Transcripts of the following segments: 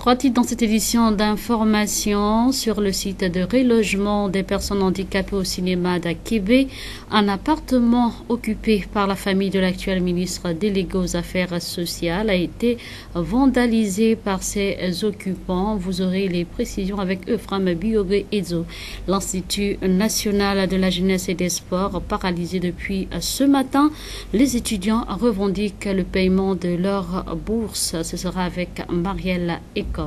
Trois titres dans cette édition d'information sur le site de relogement des personnes handicapées au cinéma d'Akébé. Un appartement occupé par la famille de l'actuel ministre délégué aux Affaires sociales a été vandalisé par ses occupants. Vous aurez les précisions avec Euphrame Biogé-Ezo. L'Institut national de la jeunesse et des sports paralysé depuis ce matin. Les étudiants revendiquent le paiement de leur bourse. Ce sera avec Marielle Ecom.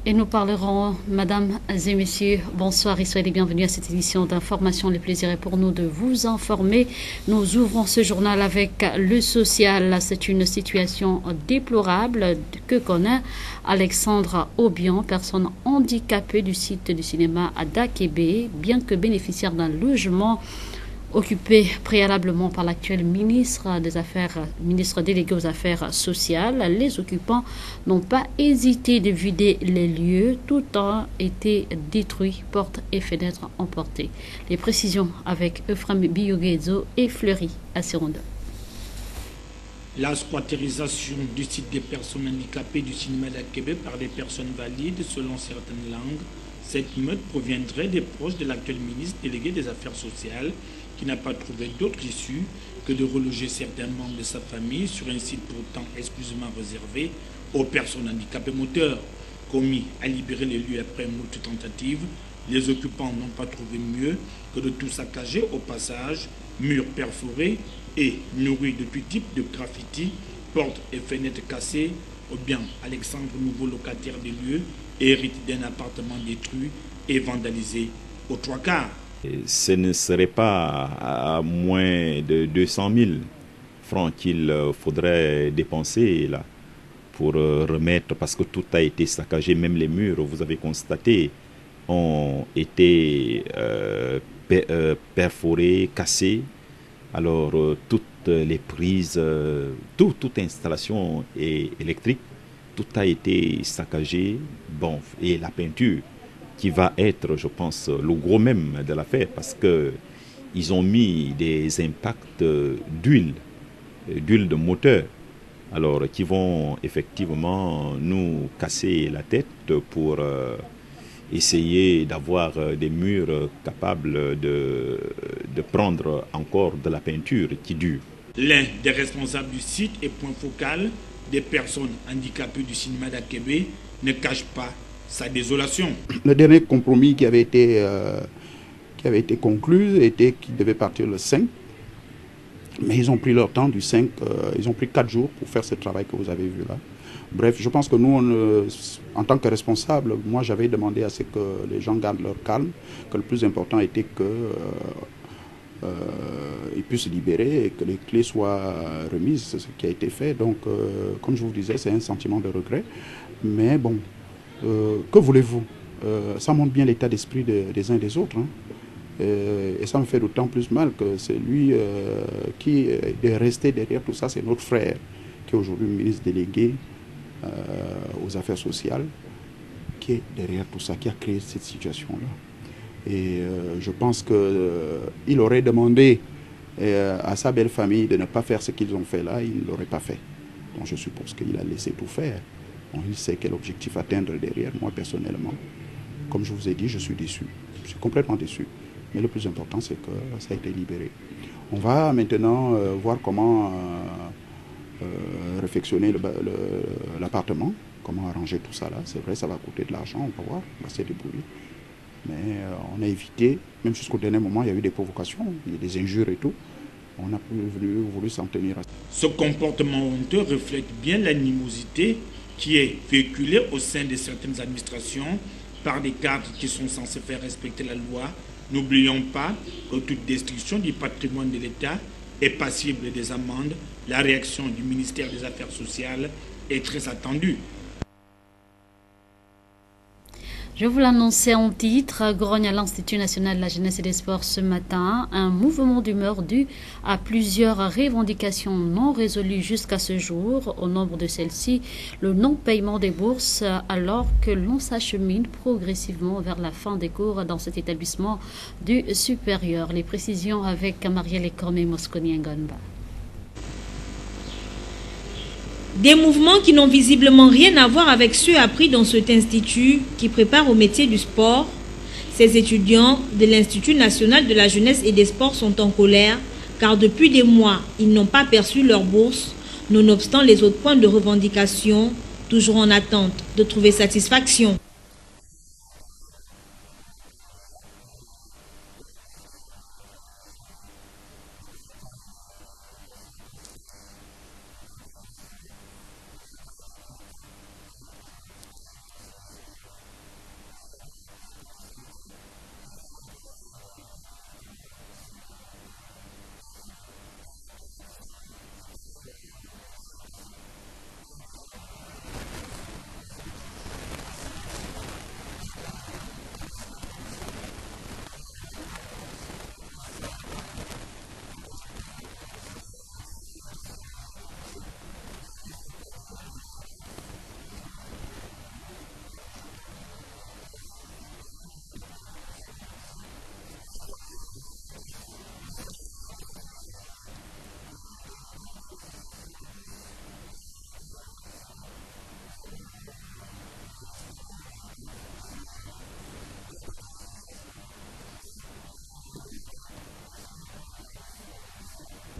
Et nous parlerons, mesdames et messieurs, bonsoir et soyez les bienvenus à cette édition d'information. Le plaisir est pour nous de vous informer. Nous ouvrons ce journal avec le social. C'est une situation déplorable que connaît Alexandre Obian, personne handicapée du site du cinéma à Dakébé, bien que bénéficiaire d'un logement occupé préalablement par l'actuel ministre délégué aux Affaires sociales. Les occupants n'ont pas hésité de vider les lieux. Tout a été détruit, portes et fenêtres emportées. Les précisions avec Euphrame Biogé-Ezo et Fleury à Sironde. La squatterisation du site des personnes handicapées du cinéma d'Akébé par des personnes valides selon certaines langues. Cette meute proviendrait des proches de l'actuel ministre délégué des Affaires sociales qui n'a pas trouvé d'autre issue que de reloger certains membres de sa famille sur un site pourtant exclusivement réservé aux personnes handicapées moteurs. Commis à libérer les lieux après une autre tentative, les occupants n'ont pas trouvé mieux que de tout saccager au passage, murs perforés et nourris de tout type de graffiti, portes et fenêtres cassées, ou bien Alexandre, nouveau locataire des lieux, hérite d'un appartement détruit et vandalisé aux trois quarts. Ce ne serait pas à moins de 200 000 francs qu'il faudrait dépenser là pour remettre, parce que tout a été saccagé, même les murs, vous avez constaté, ont été perforés, cassés. Alors toutes les prises, toute installation électrique, tout a été saccagé. Bon, et la peinture qui va être, je pense, le gros même de l'affaire, parce qu'ils ont mis des impacts d'huile de moteur, alors qui vont effectivement nous casser la tête pour essayer d'avoir des murs capables de prendre encore de la peinture qui dure. L'un des responsables du site et point focal des personnes handicapées du cinéma d'Akébé ne cache pas sa désolation. Le dernier compromis qui avait été conclu était qu'il devait partir le 5. Mais ils ont pris leur temps du 5. Ils ont pris 4 jours pour faire ce travail que vous avez vu là. Bref, je pense que nous, en tant que responsables, moi j'avais demandé à ce que les gens gardent leur calme, que le plus important était qu'ils puissent libérer et que les clés soient remises. C'est ce qui a été fait. Donc, comme je vous disais, c'est un sentiment de regret. Mais bon, que voulez-vous? Ça montre bien l'état d'esprit des uns et des autres. Hein. Et ça me fait d'autant plus mal que c'est lui qui est resté derrière tout ça. C'est notre frère qui est aujourd'hui ministre délégué aux Affaires sociales, qui est derrière tout ça, qui a créé cette situation-là. Et je pense qu'il aurait demandé à sa belle famille de ne pas faire ce qu'ils ont fait là, il ne l'aurait pas fait. Donc je suppose qu'il a laissé tout faire. Bon, il sait quel objectif atteindre derrière. Moi, personnellement, comme je vous ai dit, je suis déçu. Je suis complètement déçu. Mais le plus important, c'est que ça a été libéré. On va maintenant voir comment réfectionner l'appartement, comment arranger tout ça là. C'est vrai, ça va coûter de l'argent, on va voir, on va se débrouiller. Mais on a évité, même jusqu'au dernier moment, il y a eu des provocations, il y a des injures et tout. On n'a plus voulu s'en tenir à ça. Ce comportement honteux reflète bien l'animosité qui est véhiculée au sein de certaines administrations par des cadres qui sont censés faire respecter la loi. N'oublions pas que toute destruction du patrimoine de l'État est passible des amendes. La réaction du ministère des Affaires sociales est très attendue. Je vous l'annonçais en titre, grogne à l'Institut national de la jeunesse et des sports ce matin. Un mouvement d'humeur dû à plusieurs revendications non résolues jusqu'à ce jour. Au nombre de celles-ci, le non-paiement des bourses alors que l'on s'achemine progressivement vers la fin des cours dans cet établissement du supérieur. Les précisions avec Marielle Ecom et Mosconi Ngonba. Des mouvements qui n'ont visiblement rien à voir avec ceux appris dans cet institut qui prépare au métier du sport. Ces étudiants de l'Institut national de la jeunesse et des sports sont en colère car depuis des mois, ils n'ont pas perçu leur bourse, nonobstant les autres points de revendication, toujours en attente de trouver satisfaction.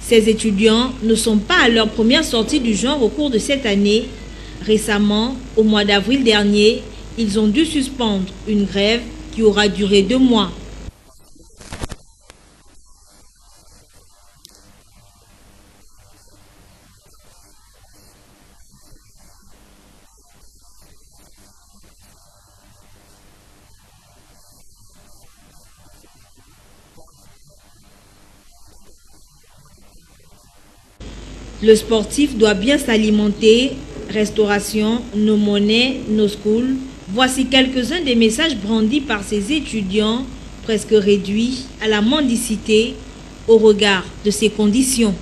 Ces étudiants ne sont pas à leur première sortie du genre au cours de cette année. Récemment, au mois d'avril dernier, ils ont dû suspendre une grève qui aura duré 2 mois. Le sportif doit bien s'alimenter, restauration, nos monnaies, nos schools. Voici quelques-uns des messages brandis par ces étudiants, presque réduits à la mendicité au regard de ces conditions.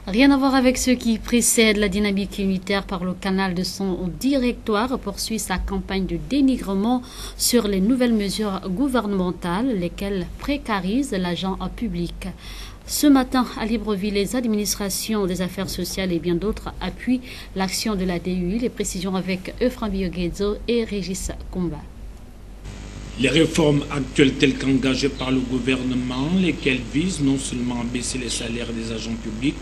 Rien à voir avec ceux qui précèdent. La dynamique unitaire par le canal de son directoire poursuit sa campagne de dénigrement sur les nouvelles mesures gouvernementales, lesquelles précarisent l'agent public. Ce matin, à Libreville, les administrations des affaires sociales et bien d'autres appuient l'action de la DUI. Les précisions avec Euphrem Bioguedzo et Régis Comba. Les réformes actuelles telles qu'engagées par le gouvernement, lesquelles visent non seulement à baisser les salaires des agents publics,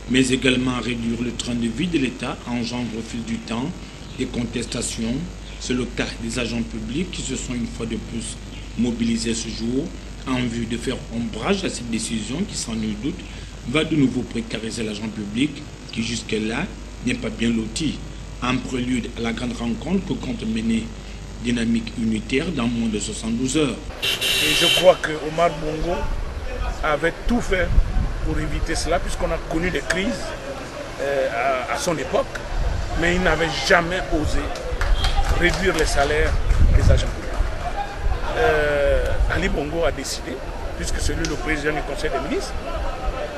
mais également à réduire le train de vie de l'État, engendrent au fil du temps des contestations. C'est le cas des agents publics qui se sont une fois de plus mobilisés ce jour en vue de faire ombrage à cette décision qui, sans nul doute, va de nouveau précariser l'agent public qui jusque-là n'est pas bien loti, en prélude à la grande rencontre que compte mener Dynamique unitaire dans moins de 72 heures. Et je crois que Omar Bongo avait tout fait pour éviter cela, puisqu'on a connu des crises à son époque, mais il n'avait jamais osé réduire les salaires des agents publics. Ali Bongo a décidé, puisque c'est lui le président du Conseil des ministres,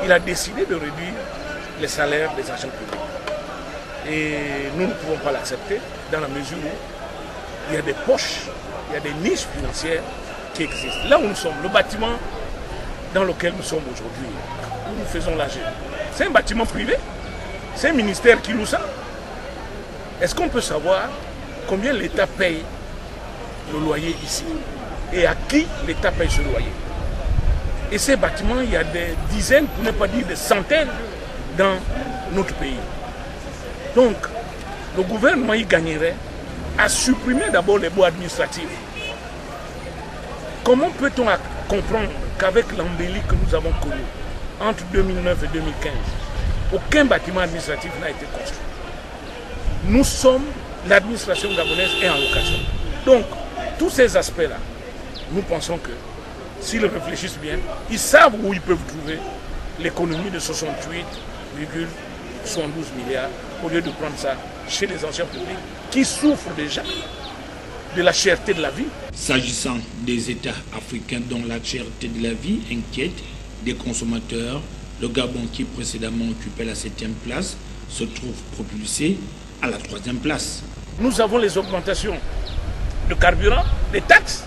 il a décidé de réduire les salaires des agents publics. Et nous ne pouvons pas l'accepter dans la mesure où il y a des poches, il y a des niches financières qui existent. Là où nous sommes, le bâtiment dans lequel nous sommes aujourd'hui, où nous faisons l'AG, c'est un bâtiment privé, c'est un ministère qui loue ça. Est-ce qu'on peut savoir combien l'État paye le loyer ici et à qui l'État paye ce loyer? Et ces bâtiments, il y a des dizaines, pour ne pas dire des centaines dans notre pays. Donc, le gouvernement y gagnerait à supprimer d'abord les baux administratifs. Comment peut-on comprendre qu'avec l'embellie que nous avons connue entre 2009 et 2015, aucun bâtiment administratif n'a été construit? Nous sommes, l'administration gabonaise est en location. Donc, tous ces aspects-là, nous pensons que s'ils réfléchissent bien, ils savent où ils peuvent trouver l'économie de 68,72 milliards au lieu de prendre ça chez les anciens publics qui souffrent déjà de la cherté de la vie. S'agissant des États africains dont la cherté de la vie inquiète des consommateurs, le Gabon qui précédemment occupait la 7e place se trouve propulsé à la 3e place. Nous avons les augmentations de carburant, des taxes,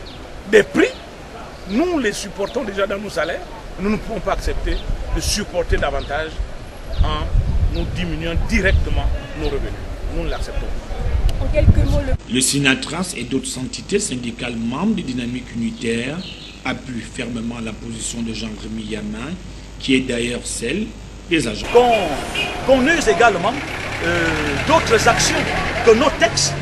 des prix. Nous les supportons déjà dans nos salaires. Nous ne pouvons pas accepter de supporter davantage en nous diminuons directement nos revenus. Nous l'acceptons. En quelques mots, le Sinatras et d'autres entités syndicales membres de Dynamique Unitaire appuient fermement la position de Jean-Rémy Yamin, qui est d'ailleurs celle des agents. Qu'on use également d'autres actions que nos textes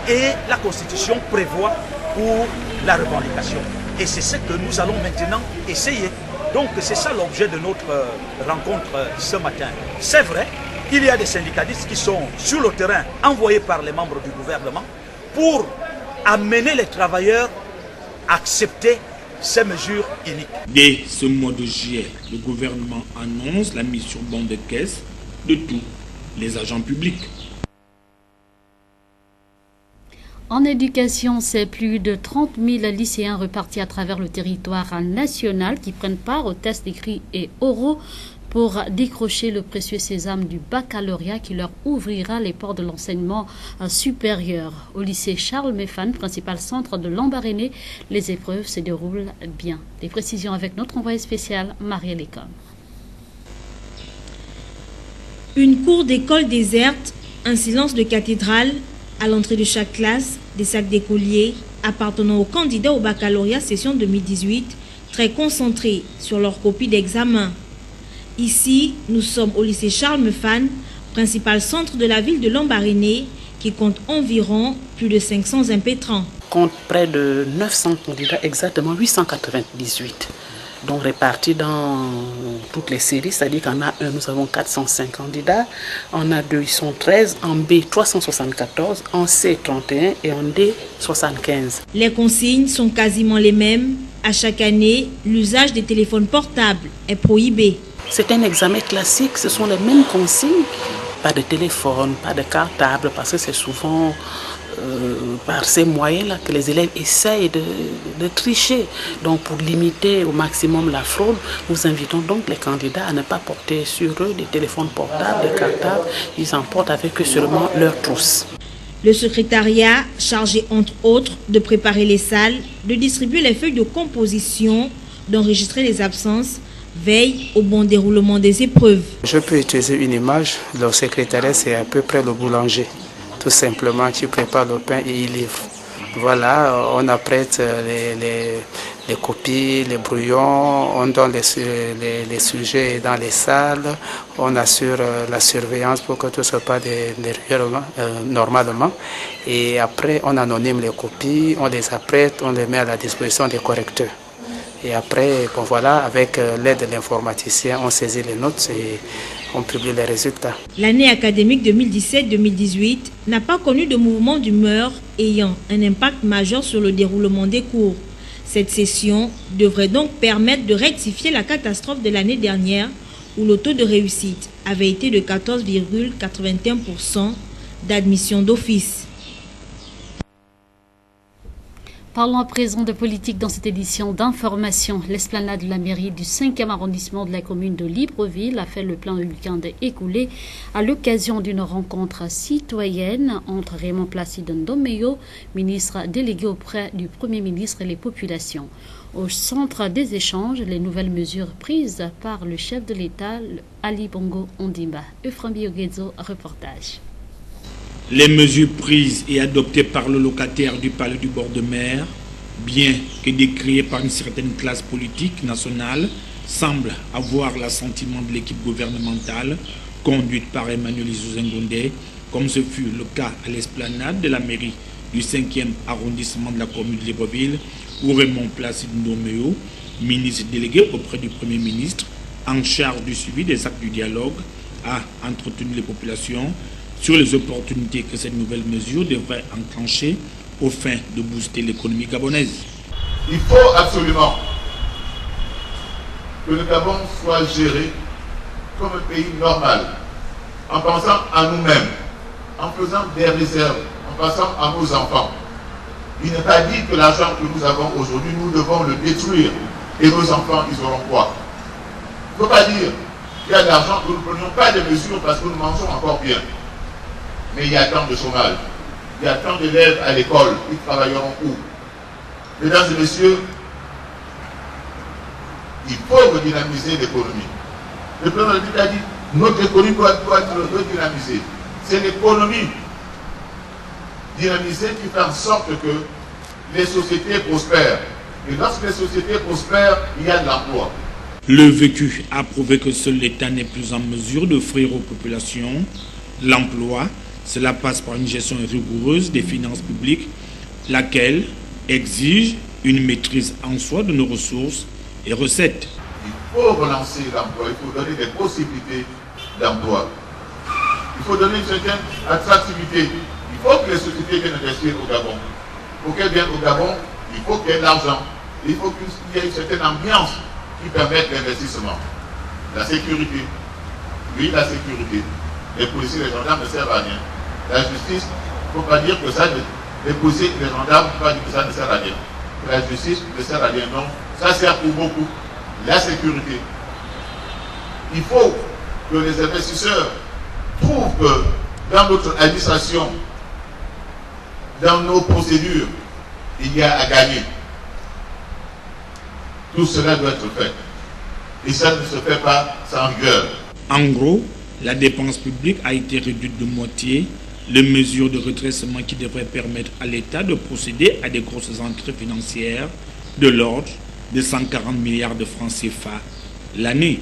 et la Constitution prévoient pour la revendication. Et c'est ce que nous allons maintenant essayer. Donc c'est ça l'objet de notre rencontre ce matin. C'est vrai, il y a des syndicalistes qui sont sur le terrain envoyés par les membres du gouvernement pour amener les travailleurs à accepter ces mesures iniques. Dès ce mois de juillet, le gouvernement annonce la mise sur banc de caisse de tous les agents publics. En éducation, c'est plus de 30 000 lycéens repartis à travers le territoire national qui prennent part aux tests écrits et oraux pour décrocher le précieux sésame du baccalauréat qui leur ouvrira les portes de l'enseignement supérieur. Au lycée Charles Méphane, principal centre de Lambaréné, les épreuves se déroulent bien. Des précisions avec notre envoyé spécial, Marie Lecom. Une cour d'école déserte, un silence de cathédrale, à l'entrée de chaque classe, des sacs d'écoliers appartenant aux candidats au baccalauréat session 2018, très concentrés sur leur copie d'examen. Ici, nous sommes au lycée Charles Méphane, principal centre de la ville de Lambaréné, qui compte environ plus de 500 impétrants. Compte près de 900 candidats, exactement 898. Donc répartis dans toutes les séries, c'est-à-dire qu'en A1, nous avons 405 candidats, en A2, ils sont 13, en B, 374, en C, 31 et en D, 75. Les consignes sont quasiment les mêmes. À chaque année, l'usage des téléphones portables est prohibé. C'est un examen classique, ce sont les mêmes consignes. Pas de téléphone, pas de cartable, parce que c'est souvent par ces moyens-là que les élèves essayent de tricher. Donc pour limiter au maximum la fraude, nous invitons donc les candidats à ne pas porter sur eux des téléphones portables, des cartables. Ils emportent avec eux seulement leurs trousses. Le secrétariat, chargé entre autres de préparer les salles, de distribuer les feuilles de composition, d'enregistrer les absences, veille au bon déroulement des épreuves. Je peux utiliser une image. Le secrétariat, c'est à peu près le boulanger. Tout simplement, tu prépares le pain et il livre. Voilà, on apprête les copies, les brouillons, on donne les sujets dans les salles, on assure la surveillance pour que tout se passe normalement. Et après, on anonyme les copies, on les apprête, on les met à la disposition des correcteurs. Et après, bon voilà, avec l'aide de l'informaticien, on saisit les notes et on publie les résultats. L'année académique 2017-2018 n'a pas connu de mouvement d'humeur ayant un impact majeur sur le déroulement des cours. Cette session devrait donc permettre de rectifier la catastrophe de l'année dernière où le taux de réussite avait été de 14,81% d'admission d'office. Parlons à présent de politique dans cette édition d'information. L'esplanade de la mairie du 5e arrondissement de la commune de Libreville a fait le plein le week-end écoulé à l'occasion d'une rencontre citoyenne entre Raymond Placide Ndomeyo, ministre délégué auprès du Premier ministre et les populations. Au centre des échanges, les nouvelles mesures prises par le chef de l'État, Ali Bongo Ondimba. Euphrambie Oguedzo, reportage. Les mesures prises et adoptées par le locataire du palais du bord de mer, bien que décriées par une certaine classe politique nationale, semblent avoir l'assentiment de l'équipe gouvernementale conduite par Emmanuel Isouzengondé, comme ce fut le cas à l'esplanade de la mairie du 5e arrondissement de la commune de Libreville, où Raymond Placide Ndomeyo, ministre délégué auprès du Premier ministre, en charge du suivi des actes du dialogue, a entretenu les populations sur les opportunités que cette nouvelle mesure devrait enclencher au fin de booster l'économie gabonaise. Il faut absolument que le Gabon soit géré comme un pays normal, en pensant à nous-mêmes, en faisant des réserves, en pensant à nos enfants. Il n'est pas dit que l'argent que nous avons aujourd'hui, nous devons le détruire et nos enfants, ils auront quoi? Il ne faut pas dire qu'il y a de l'argent que nous ne prenions pas de mesures parce que nous mangeons encore bien. Mais il y a tant de chômage, il y a tant d'élèves à l'école, ils travailleront où? Mesdames et messieurs, il faut redynamiser l'économie. Le président de la République a dit, Notre économie doit être dynamisée. C'est l'économie dynamisée qui fait en sorte que les sociétés prospèrent. Et lorsque les sociétés prospèrent, il y a de l'emploi. Le vécu a prouvé que seul l'État n'est plus en mesure d'offrir aux populations l'emploi. Cela passe par une gestion rigoureuse des finances publiques, laquelle exige une maîtrise en soi de nos ressources et recettes. Il faut relancer l'emploi, il faut donner des possibilités d'emploi. Il faut donner une certaine attractivité. Il faut que les sociétés viennent investir au Gabon. Pour qu'elles viennent au Gabon, il faut qu'il y ait de l'argent. Il faut qu'il y ait une certaine ambiance qui permette l'investissement. La sécurité. Oui, la sécurité. Les policiers et les gendarmes ne servent à rien. La justice, il ne faut pas dire que ça, les policiers et les gendarmes, il ne faut pas dire que ça ne sert à rien. Que la justice ne sert à rien. Non, ça sert pour beaucoup. La sécurité. Il faut que les investisseurs trouvent que dans notre administration, dans nos procédures, il y a à gagner. Tout cela doit être fait. Et ça ne se fait pas sans rigueur. En gros, la dépense publique a été réduite de moitié. Les mesures de redressement qui devraient permettre à l'État de procéder à des grosses entrées financières de l'ordre de 140 milliards de francs CFA l'année.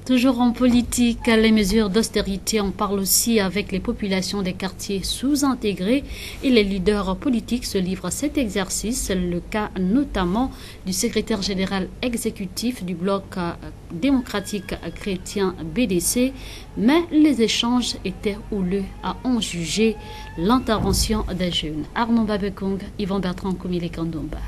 Toujours en politique, les mesures d'austérité, on parle aussi avec les populations des quartiers sous-intégrés et les leaders politiques se livrent à cet exercice. C'est le cas notamment du secrétaire général exécutif du bloc démocratique chrétien BDC, mais les échanges étaient houleux à en juger l'intervention des jeunes. Arnaud Babekong, Yvan Bertrand Komile Kandomba.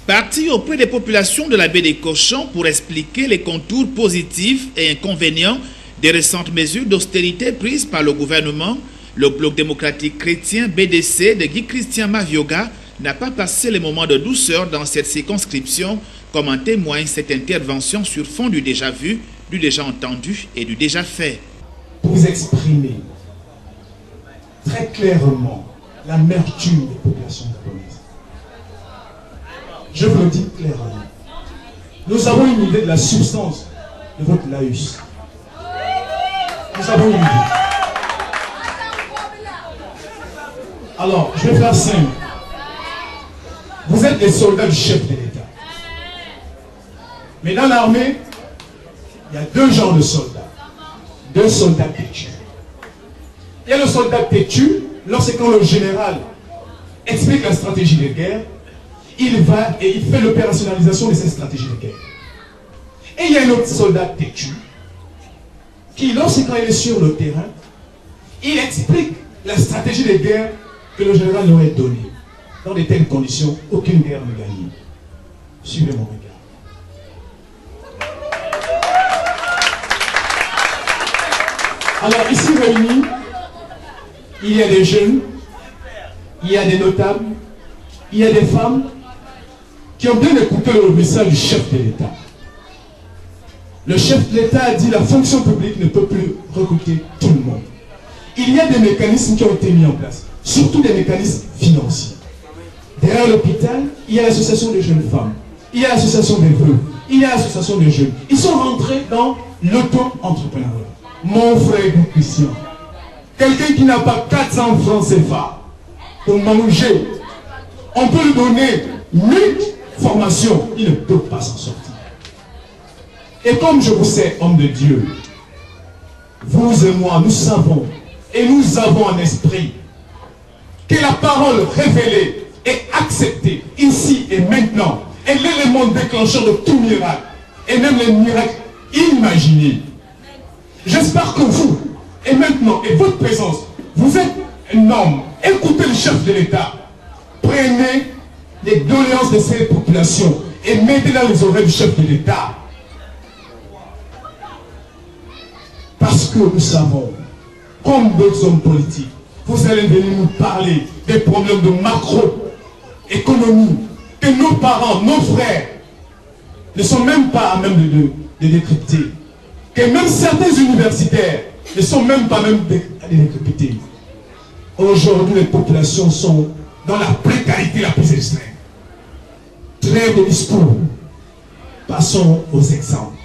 Parti auprès des populations de la baie des Cochons pour expliquer les contours positifs et inconvénients des récentes mesures d'austérité prises par le gouvernement, le bloc démocratique chrétien BDC de Guy Christian Mavioga n'a pas passé les moments de douceur dans cette circonscription, comme en témoigne cette intervention sur fond du déjà vu, du déjà entendu et du déjà fait. Vous exprimez très clairement l'amertume des populations gabonaises. Je vous le dis clairement. Nous avons une idée de la substance de votre laïus. Nous avons une idée. Alors, je vais faire simple. Vous êtes les soldats du chef de l'État. Mais dans l'armée, il y a deux genres de soldats. Deux soldats têtus. Il y a le soldat têtu, lorsque quand le général explique la stratégie de guerre, il va et il fait l'opérationnalisation de cette stratégie de guerre. Et il y a un autre soldat têtu qui, lorsqu'il est sur le terrain, il explique la stratégie de guerre que le général leur a donnée. Dans de telles conditions, aucune guerre ne gagne. Suivez mon regard. Alors ici réunis, il y a des jeunes, il y a des notables, il y a des femmes qui ont bien écouté le message du chef de l'État. Le chef de l'État a dit la fonction publique ne peut plus recruter tout le monde. Il y a des mécanismes qui ont été mis en place, surtout des mécanismes financiers. Derrière l'hôpital, il y a l'association des jeunes femmes, il y a l'association des vœux, il y a l'association des jeunes. Ils sont rentrés dans l'auto-entrepreneuriat. Mon frère Christian, quelqu'un qui n'a pas 400 francs CFA pour manger, on peut lui donner 8 formations, il ne peut pas s'en sortir. Et comme je vous sais, homme de Dieu, vous et moi, nous savons et nous avons en esprit que la parole révélée est acceptée ici et maintenant est l'élément déclencheur de tout miracle et même les miracles imaginés. J'espère que vous, et maintenant, et votre présence, vous êtes un homme. Écoutez le chef de l'État. Prenez les doléances de ces populations et mettez dans les oreilles du chef de l'État. Parce que nous savons, comme d'autres hommes politiques, vous allez venir nous parler des problèmes de macroéconomie que nos parents, nos frères ne sont même pas à même de décrypter. Que même certains universitaires ne sont même pas même à décrypter. Aujourd'hui, les populations sont dans la précarité la plus extrême. Trêve de discours. Passons aux exemples.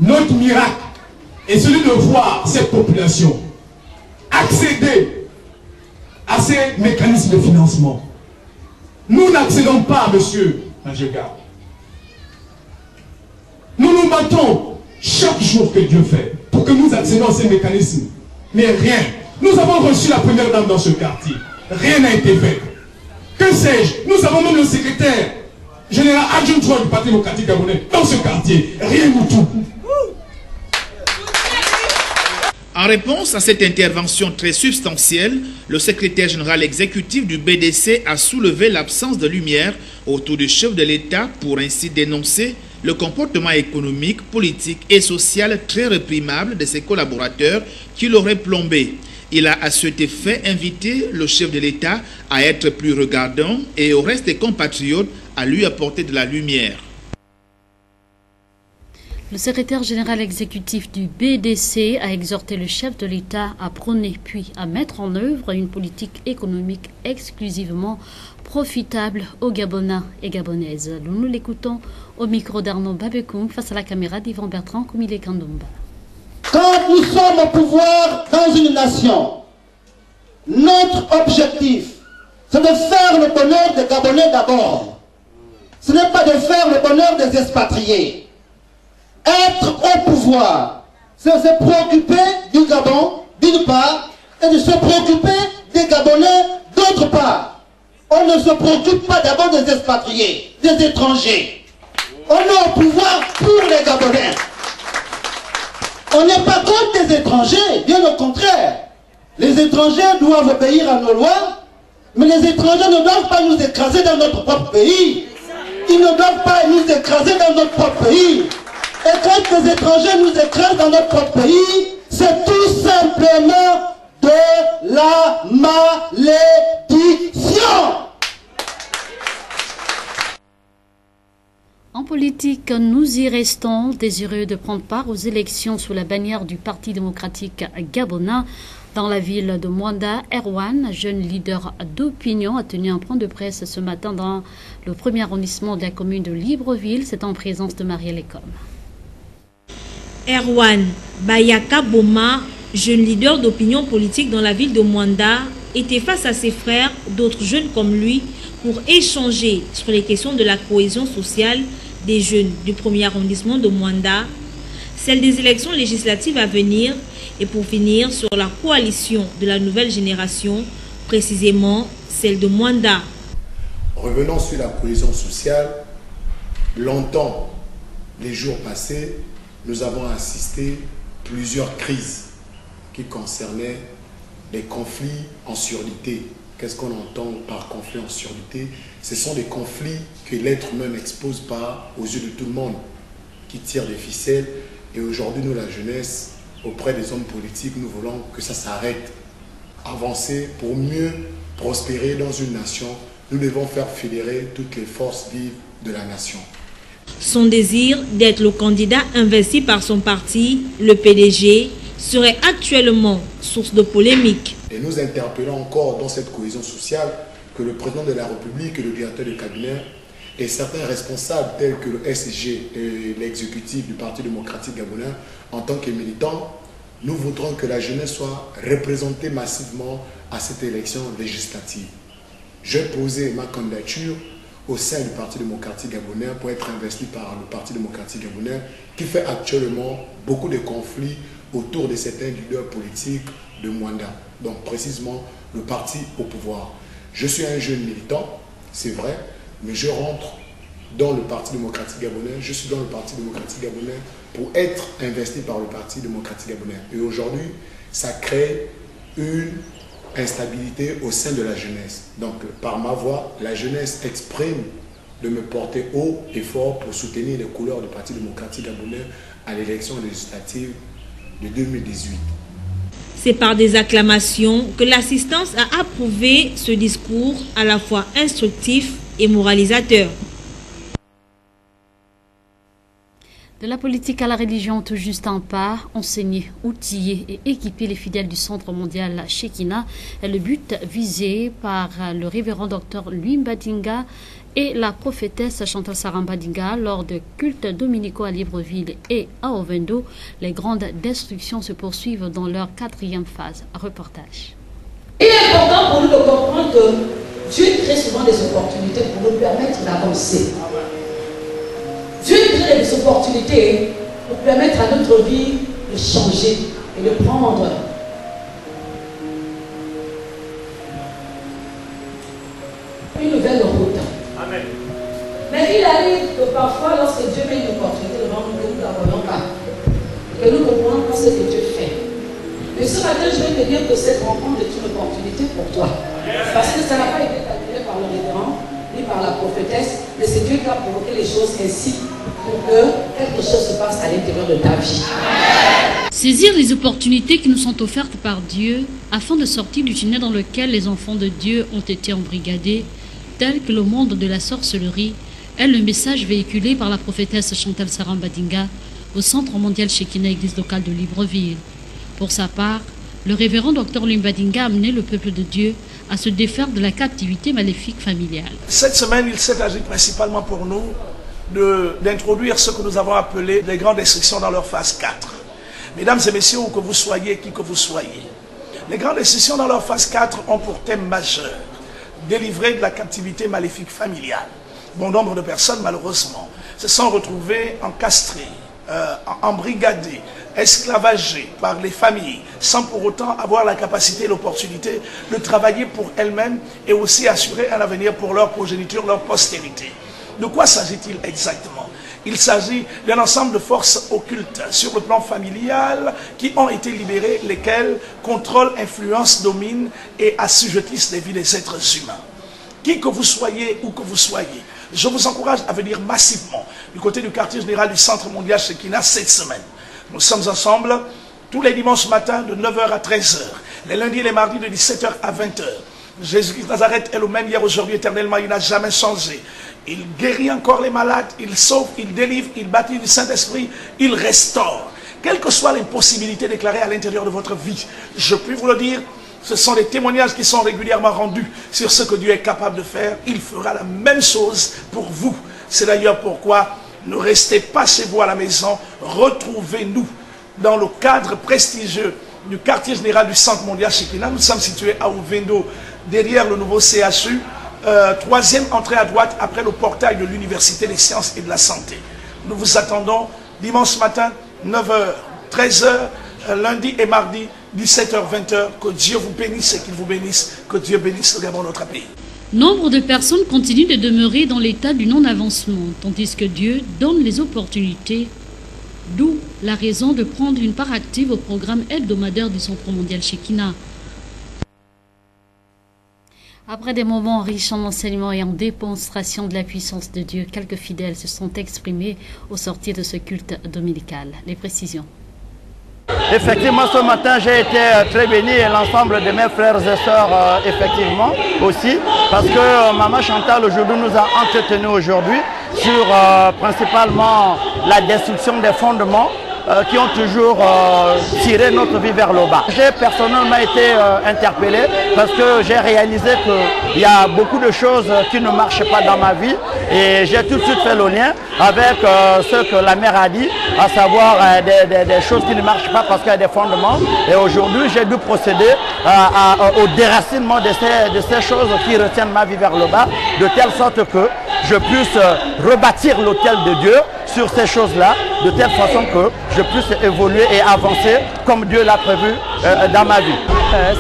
Notre miracle est celui de voir cette population accéder à ces mécanismes de financement. Nous n'accédons pas, monsieur Najega. Nous nous battons chaque jour que Dieu fait pour que nous accédions à ces mécanismes. Mais rien. Nous avons reçu la première dame dans ce quartier. Rien n'a été fait. Que sais-je? Nous avons même le secrétaire général adjoint du Parti démocratique gabonais dans ce quartier. Rien du tout. En réponse à cette intervention très substantielle, le secrétaire général exécutif du BDC a soulevé l'absence de lumière autour du chef de l'État pour ainsi dénoncer le comportement économique, politique et social très réprimable de ses collaborateurs qui l'auraient plombé. Il a à cet effet invité le chef de l'État à être plus regardant et au reste des compatriotes à lui apporter de la lumière. Le secrétaire général exécutif du BDC a exhorté le chef de l'État à prôner puis à mettre en œuvre une politique économique exclusivement profitable aux Gabonais et Gabonaises. Nous l'écoutons au micro d'Arnaud Babekoum face à la caméra d'Yvan Bertrand Koumile Kandomba. Quand nous sommes au pouvoir dans une nation, notre objectif, c'est de faire le bonheur des Gabonais d'abord. Ce n'est pas de faire le bonheur des expatriés. Être au pouvoir, c'est se préoccuper du Gabon, d'une part, et de se préoccuper des Gabonais, d'autre part. On ne se préoccupe pas d'abord des expatriés, des étrangers. On est au pouvoir pour les Gabonais. On n'est pas contre les étrangers, bien au contraire. Les étrangers doivent obéir à nos lois, mais les étrangers ne doivent pas nous écraser dans notre propre pays. Ils ne doivent pas nous écraser dans notre propre pays. Et quand les étrangers nous écrasent dans notre propre pays, c'est tout simplement de la malédiction. En politique, nous y restons désireux de prendre part aux élections sous la bannière du Parti démocratique gabonais. Dans la ville de Mwanda, Erwan, jeune leader d'opinion, a tenu un point de presse ce matin dans le premier arrondissement de la commune de Libreville. C'est en présence de Marielle Ecom. Erwan Bayaka Boma, jeune leader d'opinion politique dans la ville de Mwanda, était face à ses frères, d'autres jeunes comme lui, pour échanger sur les questions de la cohésion sociale des jeunes du premier arrondissement de Mwanda, celle des élections législatives à venir et pour finir sur la coalition de la nouvelle génération, précisément celle de Mwanda. Revenons sur la cohésion sociale. Longtemps, les jours passés, nous avons assisté à plusieurs crises qui concernaient les conflits en surdité. Qu'est-ce qu'on entend par conflit en surdité? Ce sont des conflits que l'être humain n'expose pas aux yeux de tout le monde, qui tirent des ficelles. Et aujourd'hui, nous, la jeunesse, auprès des hommes politiques, nous voulons que ça s'arrête. Avancer pour mieux prospérer dans une nation, nous devons faire fédérer toutes les forces vives de la nation. Son désir d'être le candidat investi par son parti, le PDG, serait actuellement source de polémique. Et nous interpellons encore dans cette cohésion sociale que le président de la République, le directeur du cabinet et certains responsables tels que le SG et l'exécutif du Parti démocratique gabonais, en tant que militants, nous voudrons que la jeunesse soit représentée massivement à cette élection législative. J'ai posé ma candidature au sein du Parti démocratique gabonais pour être investi par le Parti démocratique gabonais qui fait actuellement beaucoup de conflits autour de certains leaders politiques de Mwanda. Donc précisément le parti au pouvoir. Je suis un jeune militant, c'est vrai, mais je rentre dans le Parti démocratique gabonais, je suis dans le Parti démocratique gabonais pour être investi par le Parti démocratique gabonais. Et aujourd'hui, ça crée une instabilité au sein de la jeunesse. Donc, par ma voix, la jeunesse exprime de me porter haut et fort pour soutenir les couleurs du Parti démocratique gabonais à l'élection législative de 2018. C'est par des acclamations que l'assistance a approuvé ce discours à la fois instructif et moralisateur. De la politique à la religion, tout juste un pas, enseigner, outiller et équiper les fidèles du Centre mondial Shekinah est le but visé par le révérend docteur Louis Mbadinga et la prophétesse Chantal Sarambadinga lors de cultes dominicaux à Libreville et à Ovendo. Les grandes destructions se poursuivent dans leur 4e phase. Reportage. Il est important pour nous de comprendre que Dieu crée souvent des opportunités pour nous permettre d'avancer. Dieu crée des opportunités pour permettre à notre vie de changer et de prendre une nouvelle route. Amen. Mais il arrive que parfois, lorsque Dieu met une opportunité devant nous, que nous ne la voyons pas, que nous comprenons pas ce que Dieu fait. Mais ce matin, je vais te dire que cette rencontre est une opportunité pour toi. Parce que ça n'a pas été calculé par le révérend, ni par la prophétesse, mais c'est Dieu qui a provoqué les choses ainsi pour que quelque chose se passe à l'intérieur de ta vie. Saisir les opportunités qui nous sont offertes par Dieu afin de sortir du tunnel dans lequel les enfants de Dieu ont été embrigadés, tel que le monde de la sorcellerie, est le message véhiculé par la prophétesse Chantal Sarambadinga au Centre mondial Shekinah, église locale de Libreville. Pour sa part, le révérend docteur Limbadinga a amené le peuple de Dieu à se défaire de la captivité maléfique familiale. Cette semaine, il s'est agi principalement pour nous d'introduire ce que nous avons appelé les grandes destructions dans leur phase 4. Mesdames et messieurs, où que vous soyez, qui que vous soyez, les grandes destructions dans leur phase 4 ont pour thème majeur délivrer de la captivité maléfique familiale. Bon nombre de personnes, malheureusement, se sont retrouvées encastrées, embrigadées, esclavagées par les familles, sans pour autant avoir la capacité et l'opportunité de travailler pour elles-mêmes et aussi assurer un avenir pour leur progéniture, leur postérité. De quoi s'agit-il exactement? Il s'agit d'un ensemble de forces occultes sur le plan familial qui ont été libérées, lesquelles contrôlent, influencent, dominent et assujettissent les vies des êtres humains. Qui que vous soyez, où que vous soyez, je vous encourage à venir massivement du côté du quartier général du Centre mondial Shekinah cette semaine. Nous sommes ensemble tous les dimanches matins de 9h à 13h, les lundis et les mardis de 17h à 20h. Jésus-Christ de Nazareth est le même hier, aujourd'hui, éternellement, il n'a jamais changé. Il guérit encore les malades, il sauve, il délivre, il bâtit du Saint-Esprit, il restaure. Quelle que soit l'impossibilité déclarée à l'intérieur de votre vie, je puis vous le dire, ce sont des témoignages qui sont régulièrement rendus sur ce que Dieu est capable de faire. Il fera la même chose pour vous. C'est d'ailleurs pourquoi ne restez pas chez vous à la maison, retrouvez-nous dans le cadre prestigieux du quartier général du Centre mondial Shekinah. Nous sommes situés à Ovendo, derrière le nouveau CHU, 3e entrée à droite après le portail de l'Université des sciences et de la santé. Nous vous attendons dimanche matin, 9h, 13h, lundi et mardi, 17h, 20h. Que Dieu vous bénisse et qu'il vous bénisse. Que Dieu bénisse le Gabon, notre pays. Nombre de personnes continuent de demeurer dans l'état du non-avancement, tandis que Dieu donne les opportunités, d'où la raison de prendre une part active au programme hebdomadaire du Centre mondial Shekinah. Après des moments riches en enseignement et en démonstration de la puissance de Dieu, quelques fidèles se sont exprimés au sortir de ce culte dominical. Les précisions. Effectivement, ce matin, j'ai été très béni et l'ensemble de mes frères et sœurs, effectivement, aussi, parce que Maman Chantal aujourd'hui nous a entretenus aujourd'hui sur principalement la destruction des fondements qui ont toujours tiré notre vie vers le bas. J'ai personnellement été interpellé parce que j'ai réalisé qu'il y a beaucoup de choses qui ne marchent pas dans ma vie et j'ai tout de suite fait le lien avec ce que la mère a dit, à savoir des choses qui ne marchent pas parce qu'il y a des fondements. Et aujourd'hui, j'ai dû procéder au déracinement de ces choses qui retiennent ma vie vers le bas, de telle sorte que je puisse rebâtir l'autel de Dieu sur ces choses-là, de telle façon que je puisse évoluer et avancer comme Dieu l'a prévu dans ma vie.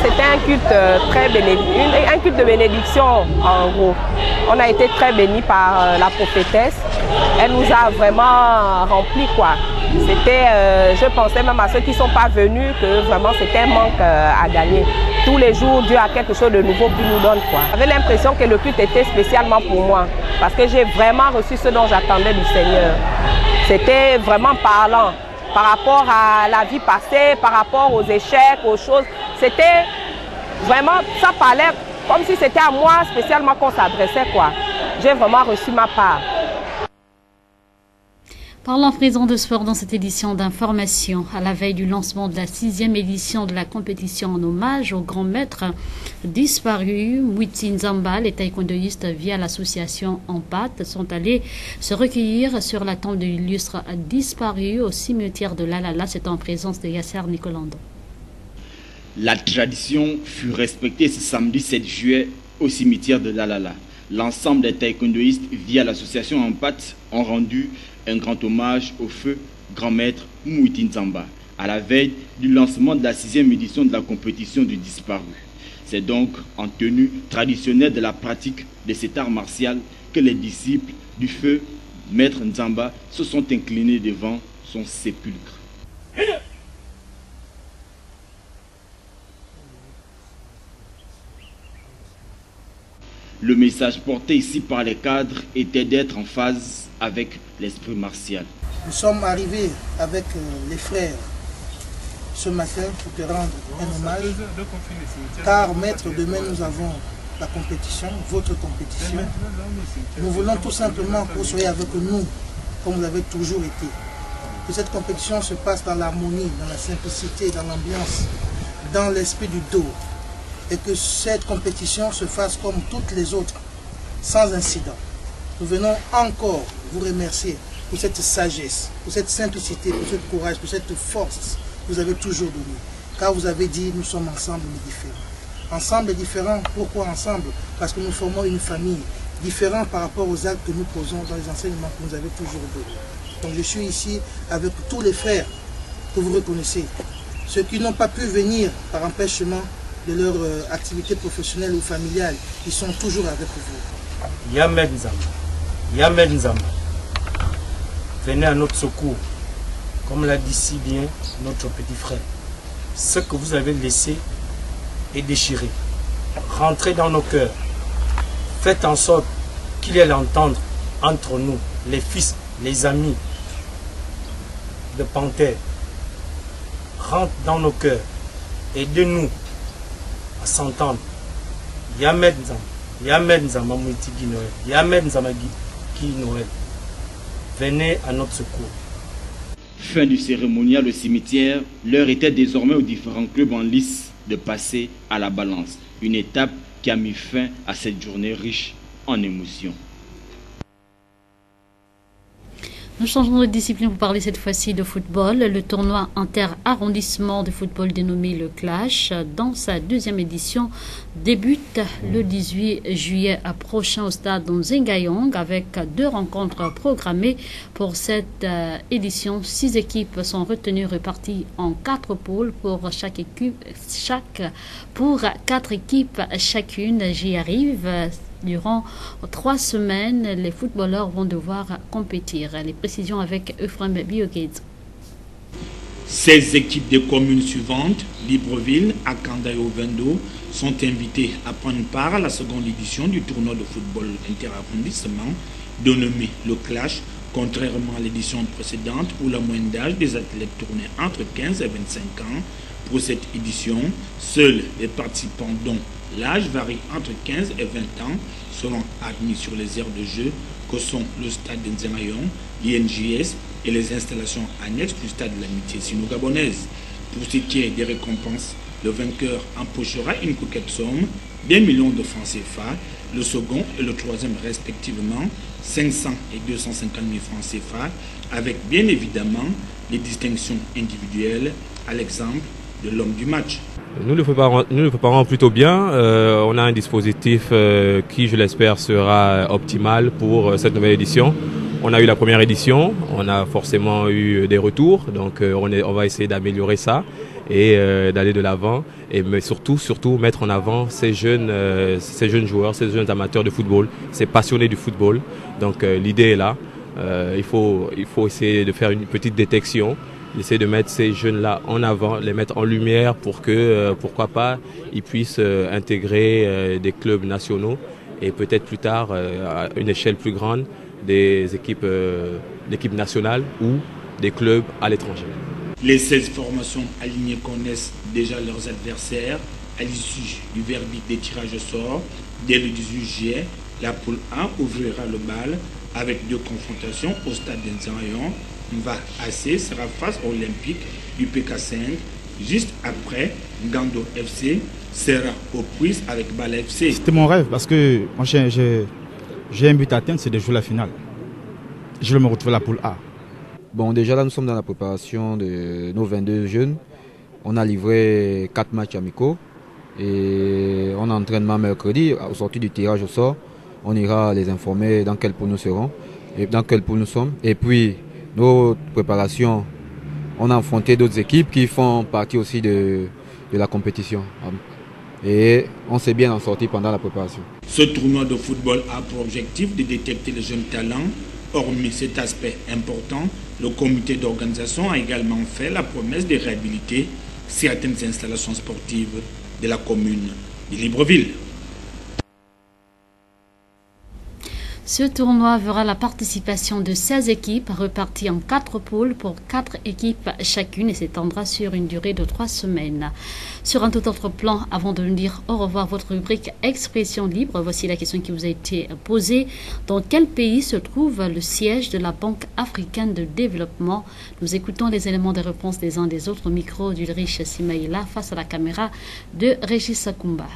C'était un culte très bénéfique, un culte de bénédiction en gros. On a été très bénis par la prophétesse. Elle nous a vraiment remplis quoi. C'était, je pensais même à ceux qui ne sont pas venus que vraiment c'était un manque à gagner. Tous les jours, Dieu a quelque chose de nouveau qui nous donne quoi. J'avais l'impression que le culte était spécialement pour moi parce que j'ai vraiment reçu ce dont j'attendais du Seigneur. C'était vraiment parlant par rapport à la vie passée, par rapport aux échecs, aux choses. C'était vraiment, ça parlait comme si c'était à moi spécialement qu'on s'adressait quoi. J'ai vraiment reçu ma part. Parlons à présent de sport dans cette édition d'information. À la veille du lancement de la 6e édition de la compétition en hommage au grand maître disparu, Mwiti Nzamba, les taekwondoïstes via l'association EMPAT sont allés se recueillir sur la tombe de l'illustre disparu au cimetière de l'Alala. C'est en présence de Yasser Nicolando. La tradition fut respectée ce samedi 7 juillet au cimetière de l'Alala. L'ensemble des taekwondoïstes via l'association EMPAT ont rendu un grand hommage au feu grand maître Mwiti Nzamba à la veille du lancement de la 6e édition de la compétition du disparu. C'est donc en tenue traditionnelle de la pratique de cet art martial que les disciples du feu maître Nzamba se sont inclinés devant son sépulcre. Le message porté ici par les cadres était d'être en phase avec l'esprit martial. Nous sommes arrivés avec les frères ce matin pour te rendre un hommage, car maître, demain nous avons la compétition, votre compétition. Nous voulons tout simplement que vous soyez avec nous comme vous avez toujours été. Que cette compétition se passe dans l'harmonie, dans la simplicité, dans l'ambiance, dans l'esprit du dos. Et que cette compétition se fasse comme toutes les autres, sans incident. Nous venons encore vous remercier pour cette sagesse, pour cette simplicité, pour ce courage, pour cette force que vous avez toujours donnée. Car vous avez dit, nous sommes ensemble mais différents. Ensemble et différents, pourquoi ensemble? Parce que nous formons une famille, différente par rapport aux actes que nous posons dans les enseignements que vous avez toujours donnés. Donc je suis ici avec tous les frères que vous reconnaissez. Ceux qui n'ont pas pu venir par empêchement de leur activité professionnelle ou familiale, ils sont toujours avec vous. Yamed Nzamba, venez à notre secours, comme l'a dit si bien notre petit frère. Ce que vous avez laissé est déchiré. Rentrez dans nos cœurs. Faites en sorte qu'il y ait l'entente entre nous, les fils, les amis de Panthère. Rentre dans nos cœurs. Aidez-nous à s'entendre. Yamed Nzamba Mwiti Noël. Yamed Nzamba Ki Noël. Venez à notre secours. Fin du cérémonial au cimetière, l'heure était désormais aux différents clubs en lice de passer à la balance. Une étape qui a mis fin à cette journée riche en émotions. Nous changeons de discipline pour parler cette fois-ci de football. Le tournoi inter-arrondissement de football dénommé le Clash, dans sa 2e édition, débute le 18 juillet prochain au stade Nzengayong avec 2 rencontres programmées pour cette édition. 6 équipes sont retenues réparties en 4 pôles pour pour 4 équipes chacune. J'y arrive. Durant 3 semaines, les footballeurs vont devoir compétir. Les précisions avec Euphrem Biogate. 16 équipes des communes suivantes, Libreville, Akanda et Ovendo, sont invitées à prendre part à la 2e édition du tournoi de football interarrondissement dénommé le Clash, contrairement à l'édition précédente où la moyenne d'âge des athlètes tournait entre 15 et 25 ans. Pour cette édition, seuls les participants dont l'âge varie entre 15 et 20 ans seront admis sur les aires de jeu que sont le stade d'Nzengayong, l'INJS et les installations annexes du stade de l'amitié sino-gabonaise. Pour ce qui est des récompenses, le vainqueur empochera une coquette somme d'1 million de francs CFA, le second et le 3e respectivement 500 et 250 000 francs CFA, avec bien évidemment les distinctions individuelles, à l'exemple de l'homme du match. Nous le préparons plutôt bien. On a un dispositif qui, je l'espère, sera optimal pour cette nouvelle édition. On a eu la première édition, on a forcément eu des retours, donc on va essayer d'améliorer ça et d'aller de l'avant, mais surtout mettre en avant ces jeunes joueurs, ces jeunes amateurs de football, ces passionnés du football. Donc l'idée est là. Il faut essayer de faire une petite détection. Essayer de mettre ces jeunes-là en avant, les mettre en lumière pour que, pourquoi pas, ils puissent intégrer des clubs nationaux et peut-être plus tard, à une échelle plus grande, des équipes nationales ou des clubs à l'étranger. Les 16 formations alignées connaissent déjà leurs adversaires. À l'issue du verdict des tirages au sort, dès le 18 juillet, la poule 1 ouvrira le bal avec 2 confrontations au stade d'Nzengayong. Mva AC sera face à Olympique du PK5. Juste après, Ngando FC sera aux prises avec Bala FC. C'était mon rêve parce que moi j'ai un but à atteindre, c'est de jouer la finale. Je vais me retrouver la poule A. Bon, déjà là, nous sommes dans la préparation de nos 22 jeunes. On a livré 4 matchs amicaux et on a entraînement mercredi. Au sortir du tirage au sort, on ira les informer dans quelle poule nous serons et dans quelle poule nous sommes. Et puis, nos préparations, on a affronté d'autres équipes qui font partie aussi de la compétition. Et on s'est bien en sorti pendant la préparation. Ce tournoi de football a pour objectif de détecter les jeunes talents. Hormis cet aspect important, le comité d'organisation a également fait la promesse de réhabiliter certaines installations sportives de la commune de Libreville. Ce tournoi verra la participation de 16 équipes reparties en 4 poules pour 4 équipes chacune et s'étendra sur une durée de 3 semaines. Sur un tout autre plan, avant de nous dire au revoir, votre rubrique Expression libre, voici la question qui vous a été posée. Dans quel pays se trouve le siège de la Banque africaine de développement? Nous écoutons les éléments de réponse des uns des autres au micro d'Ulrich Simaïla face à la caméra de Régis Sakumba.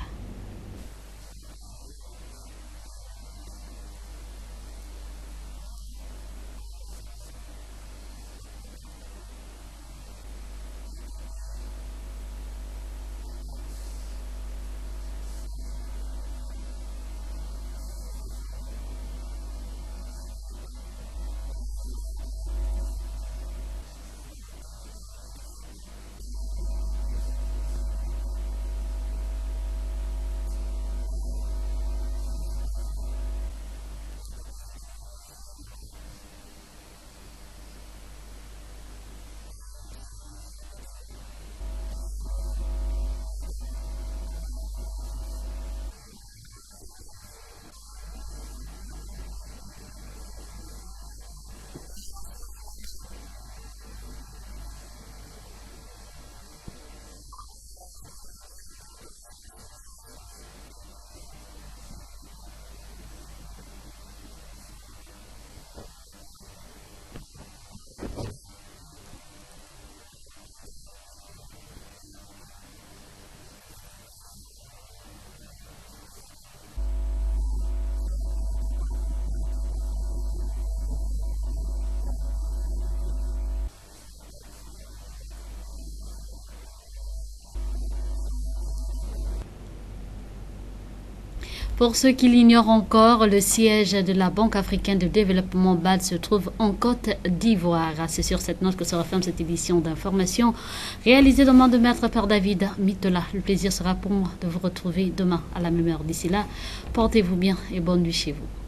Pour ceux qui l'ignorent encore, le siège de la Banque africaine de développement BAD se trouve en Côte d'Ivoire. C'est sur cette note que se referme cette édition d'information réalisée de main de maître par David Mitola. Le plaisir sera pour moi de vous retrouver demain à la même heure. D'ici là, portez-vous bien et bonne nuit chez vous.